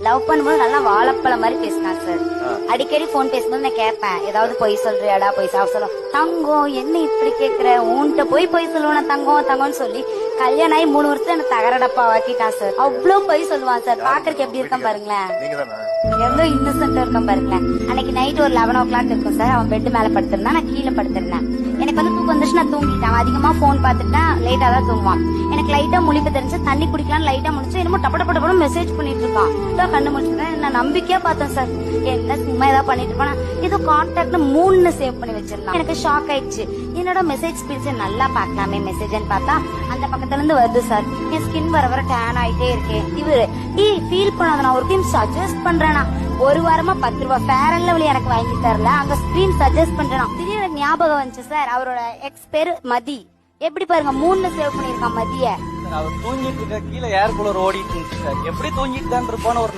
Love பண்ணும்போது நல்லா வாழைப்பழம் மாதிரி பேசினான் சார். அடிக்கடி போன் பேசும்போது நான் கேட்பேன், ஏதாவது பொய் சொல்றியாடா, பொய் சொல்ல தங்கம் என்ன இப்படி கேக்குற, உன்கிட்ட போய் சொல்லுவான் தங்கம் தங்கம்னு சொல்லி கல்யாணம் ஆகி 3 வருஷம் என்ன தகரடப்பா வாக்கிட்டான் சார். அவ்வளவு பொய் சொல்லுவான் சார். பாக்குறதுக்கு எப்படி இருக்கான் பாருங்களேன், எவ்வளவு இன்னசென்டா இருக்கான் பாருங்களேன். அன்னைக்கு நைட் ஒரு 11 o'clock இருக்கும் சார். அவன் பெட் மேல படுத்திருந்தான், நான் கீழே படுத்திருந்தேன். எனக்கு தூக்கம் வந்துச்சு, நான் தூங்கிட்டேன். அதிகமா போன் பாத்துட்டேன், லேட்டா தான் தூங்குவான். எனக்கு லைட்டா முழிப்பு தெரிஞ்சு தண்ணி குடிக்கலாம் லைட்டா முடிச்சு என்னமோ டப்பட மெசேஜ் பண்ணிட்டு இருக்கான். கண்ணு முடிச்சுட்டேன். நான் நம்பிக்கையா பார்த்தேன் சார். என்ன சும்மா ஏதாவது பண்ணிட்டு இருப்பானா, ஏதோ கான்டாக்ட்ல 3 சேவ் பண்ணி வச்சிருந்தான். எனக்கு ஷாக் ஆயிடுச்சு. என்னோட மெசேஜ் ஸ்பீட்ஸ் நல்லா பாக்கலாமே மெசேஜ்னு பார்த்தா அந்த பக்கத்துல இருந்து வருது சார். என் ஸ்கின் வர டேன் ஆயிட்டே இருக்கேன். இவரு ஃபீல் பண்ணாத, நான் ஒரு டைம் சஜஸ்ட் பண்றேனா, 1 வாரமா 10 ரூபாய் ஃபேர் அண்ட் லவ்லி எனக்கு வாங்கி தரல, அங்க ஸ்கிரீன் சஜஸ்ட் பண்றேன். திடீர்னு ஞாபகம் வந்துச்சு சார். அவரோட எக்ஸ் பேரு மதி. எப்படி பாருங்க 3 சேவ் பண்ணிருக்கான் மதிய. அவர் தூங்கிட்டு இருக்க கீழே ஏர் கூலர் ஓடிட்டு இருந்துச்சு சார். எப்படி தூங்கிட்டு தான் இருப்பான்னு ஒரு